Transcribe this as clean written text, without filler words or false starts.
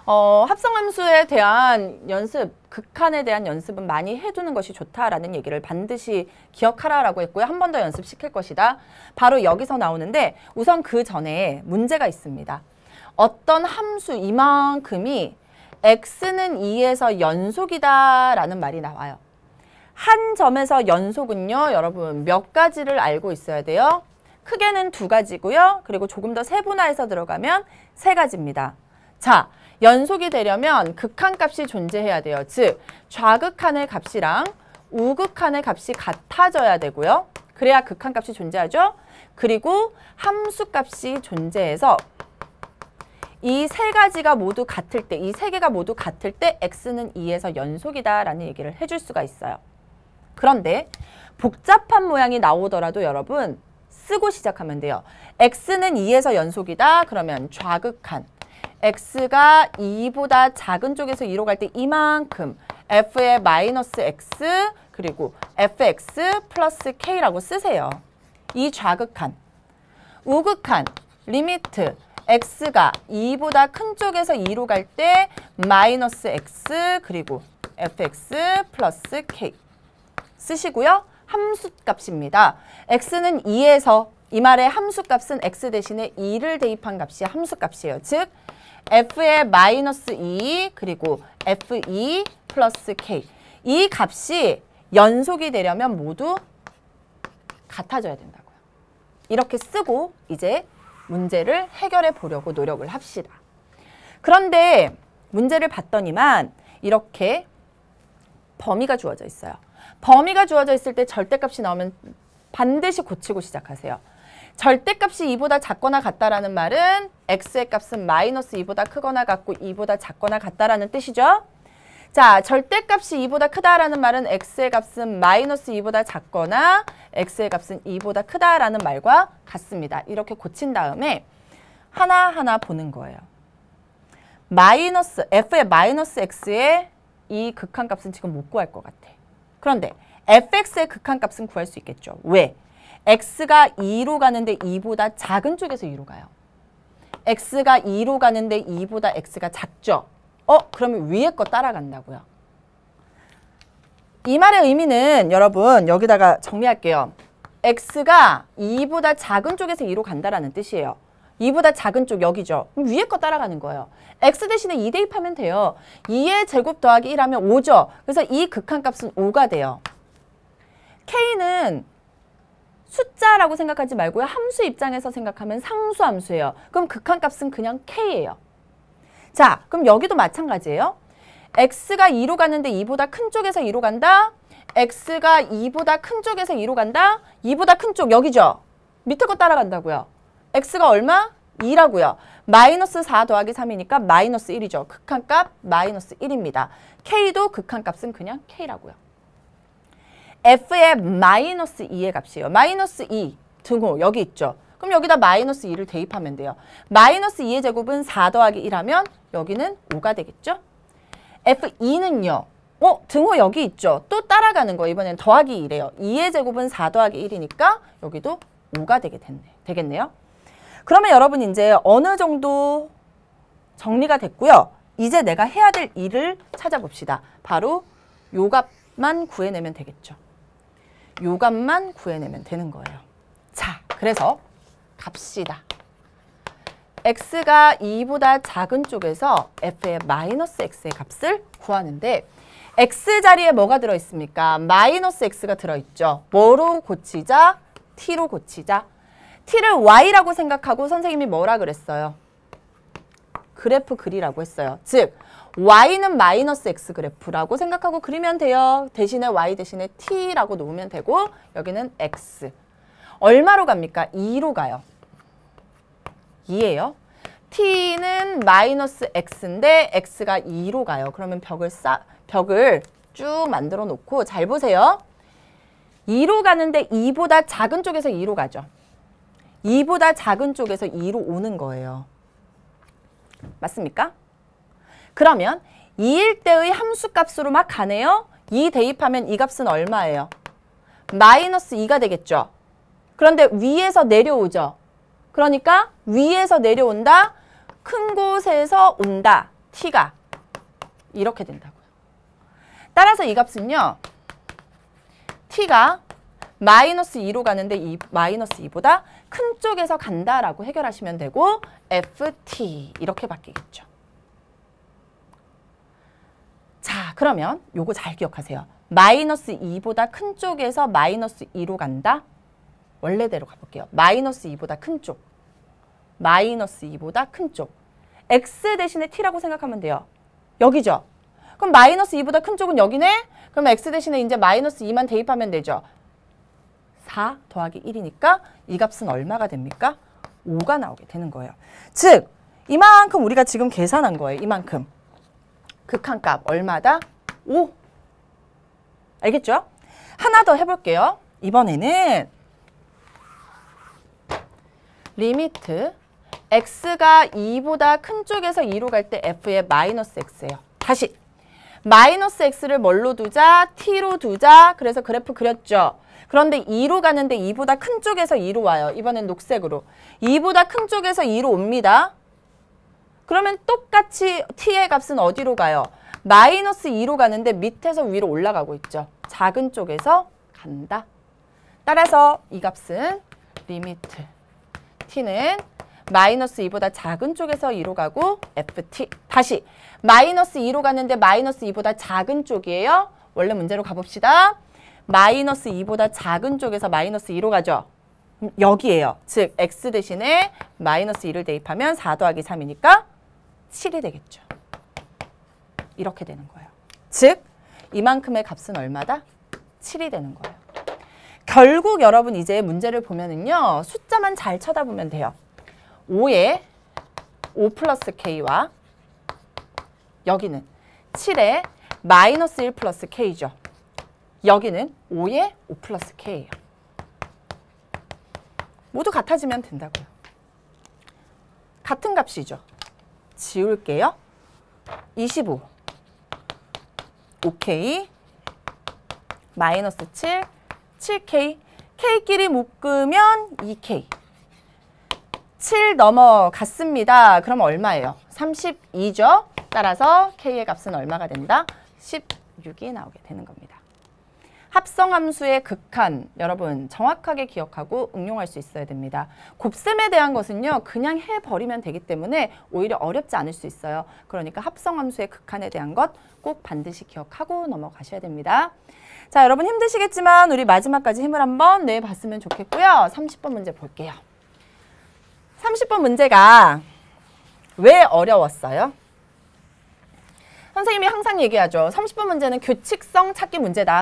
합성함수에 대한 연습, 극한에 대한 연습은 많이 해두는 것이 좋다라는 얘기를 반드시 기억하라라고 했고요. 한 번 더 연습시킬 것이다. 바로 여기서 나오는데 우선 그 전에 문제가 있습니다. 어떤 함수 이만큼이 x는 2에서 연속이다 라는 말이 나와요. 한 점에서 연속은요, 여러분 몇 가지를 알고 있어야 돼요. 크게는 2가지고요. 그리고 조금 더 세분화해서 들어가면 3가지입니다. 자, 연속이 되려면 극한값이 존재해야 돼요. 즉, 좌극한의 값이랑 우극한의 값이 같아져야 되고요. 그래야 극한값이 존재하죠. 그리고 함수값이 존재해서 이 3가지가 모두 같을 때, 이 3개가 모두 같을 때 x는 2에서 연속이다라는 얘기를 해줄 수가 있어요. 그런데 복잡한 모양이 나오더라도 여러분 쓰고 시작하면 돼요. x는 2에서 연속이다. 그러면 좌극한. x가 2보다 작은 쪽에서 2로 갈 때 이만큼 f의 마이너스 x 그리고 fx 플러스 k라고 쓰세요. 이 좌극한. 우극한. 리미트. x가 2보다 큰 쪽에서 2로 갈 때 마이너스 x 그리고 fx 플러스 k 쓰시고요. 함수값입니다. x는 2에서 이 말의 함수값은 x 대신에 2를 대입한 값이 함수값이에요. 즉 f의 마이너스 2 그리고 f2 플러스 k 이 값이 연속이 되려면 모두 같아져야 된다고요. 이렇게 쓰고 이제 문제를 해결해 보려고 노력을 합시다. 그런데 문제를 봤더니만 이렇게 범위가 주어져 있어요. 범위가 주어져 있을 때 절대값이 나오면 반드시 고치고 시작하세요. 절대값이 2보다 작거나 같다라는 말은 x의 값은 마이너스 2보다 크거나 같고 2보다 작거나 같다라는 뜻이죠. 자, 절대값이 2보다 크다라는 말은 x의 값은 마이너스 2보다 작거나 x의 값은 2보다 크다라는 말과 같습니다. 이렇게 고친 다음에 하나하나 보는 거예요. 마이너스 f의 마이너스 x의 이 극한값은 지금 못 구할 것 같아. 그런데 fx의 극한값은 구할 수 있겠죠. 왜? x가 2로 가는데 2보다 작은 쪽에서 2로 가요. x가 2로 가는데 2보다 x가 작죠. 그러면 위에 거 따라간다고요. 이 말의 의미는 여러분 여기다가 정리할게요. x가 2보다 작은 쪽에서 2로 간다라는 뜻이에요. 2보다 작은 쪽 여기죠. 그럼 위에 거 따라가는 거예요. x 대신에 2 대입하면 돼요. 2의 제곱 더하기 1하면 5죠. 그래서 이 극한값은 5가 돼요. k는 숫자라고 생각하지 말고요. 함수 입장에서 생각하면 상수함수예요. 그럼 극한값은 그냥 k예요. 자, 그럼 여기도 마찬가지예요. x가 2로 가는데 2보다 큰 쪽에서 2로 간다. x가 2보다 큰 쪽에서 2로 간다. 2보다 큰 쪽 여기죠. 밑에 거 따라간다고요. x가 얼마? 2라고요. 마이너스 4 더하기 3이니까 마이너스 1이죠. 극한값 마이너스 1입니다. k도 극한값은 그냥 k라고요. f의 마이너스 2의 값이에요. 마이너스 2 등호 여기 있죠. 그럼 여기다 마이너스 2를 대입하면 돼요. 마이너스 2의 제곱은 4 더하기 1하면 여기는 5가 되겠죠. f2는요. 등호 여기 있죠. 또 따라가는 거 이번엔 더하기 2래요. 2의 제곱은 4 더하기 1이니까 여기도 5가 되겠네요. 그러면 여러분 이제 어느 정도 정리가 됐고요. 이제 내가 해야 될 일을 찾아봅시다. 바로 요 값만 구해내면 되겠죠. 요 값만 구해내면 되는 거예요. 자, 그래서 갑시다. x가 2보다 작은 쪽에서 f의 마이너스 x의 값을 구하는데 x 자리에 뭐가 들어있습니까? 마이너스 x가 들어있죠. 뭐로 고치자? t로 고치자. t를 y라고 생각하고 선생님이 뭐라 그랬어요? 그래프 그리라고 했어요. 즉 y는 마이너스 x 그래프라고 생각하고 그리면 돼요. 대신에 y 대신에 t라고 놓으면 되고 여기는 x. 얼마로 갑니까? 2로 가요. 2예요. t는 마이너스 x인데 x가 2로 가요. 그러면 벽을 쭉 만들어 놓고 잘 보세요. 2로 가는데 2보다 작은 쪽에서 2로 가죠. 2보다 작은 쪽에서 2로 오는 거예요. 맞습니까? 그러면 2일 때의 함수값으로 막 가네요. 2 대입하면 이 값은 얼마예요? 마이너스 2가 되겠죠. 그런데 위에서 내려오죠. 그러니까 위에서 내려온다. 큰 곳에서 온다. t가 이렇게 된다고요. 따라서 이 값은요. t가 마이너스 2로 가는데 이 마이너스 2보다 큰 쪽에서 간다라고 해결하시면 되고 ft 이렇게 바뀌겠죠. 자, 그러면 요거 잘 기억하세요. 마이너스 2보다 큰 쪽에서 마이너스 2로 간다. 원래대로 가볼게요. 마이너스 2보다 큰 쪽. 마이너스 2보다 큰 쪽. x 대신에 t라고 생각하면 돼요. 여기죠. 그럼 마이너스 2보다 큰 쪽은 여기네? 그럼 x 대신에 이제 마이너스 2만 대입하면 되죠. 4 더하기 1이니까 이 값은 얼마가 됩니까? 5가 나오게 되는 거예요. 즉, 이만큼 우리가 지금 계산한 거예요. 이만큼. 극한값 얼마다? 5. 알겠죠? 하나 더 해볼게요. 이번에는 리미트 x가 2보다 큰 쪽에서 2로 갈 때 f의 마이너스 x예요. 다시 마이너스 x를 뭘로 두자? t로 두자. 그래서 그래프 그렸죠. 그런데 2로 가는데 2보다 큰 쪽에서 2로 와요. 이번엔 녹색으로. 2보다 큰 쪽에서 2로 옵니다. 그러면 똑같이 t의 값은 어디로 가요? 마이너스 2로 가는데 밑에서 위로 올라가고 있죠. 작은 쪽에서 간다. 따라서 이 값은 리미트 t는 마이너스 2보다 작은 쪽에서 2로 가고 ft. 다시 마이너스 2로 가는데 마이너스 2보다 작은 쪽이에요. 원래 문제로 가봅시다. 마이너스 2보다 작은 쪽에서 마이너스 2로 가죠. 여기에요. 즉 x 대신에 마이너스 2를 대입하면 4 더하기 3이니까 7이 되겠죠. 이렇게 되는 거예요. 즉 이만큼의 값은 얼마다? 7이 되는 거예요. 결국 여러분 이제 문제를 보면은요. 숫자만 잘 쳐다보면 돼요. 5에 5 플러스 k와 여기는 7에 마이너스 1 플러스 k죠. 여기는 5에 5 플러스 k예요. 모두 같아지면 된다고요. 같은 값이죠. 지울게요. 25 5k 마이너스 7 7k k끼리 묶으면 2k 7 넘어갔습니다. 그럼 얼마예요? 32죠. 따라서 k의 값은 얼마가 된다? 16이 나오게 되는 겁니다. 합성함수의 극한 여러분 정확하게 기억하고 응용할 수 있어야 됩니다. 곱셈에 대한 것은요. 그냥 해버리면 되기 때문에 오히려 어렵지 않을 수 있어요. 그러니까 합성함수의 극한에 대한 것 꼭 반드시 기억하고 넘어가셔야 됩니다. 자, 여러분 힘드시겠지만 우리 마지막까지 힘을 한번 내봤으면 좋겠고요. 30번 문제 볼게요. 30번 문제가 왜 어려웠어요? 선생님이 항상 얘기하죠. 30번 문제는 규칙성 찾기 문제다.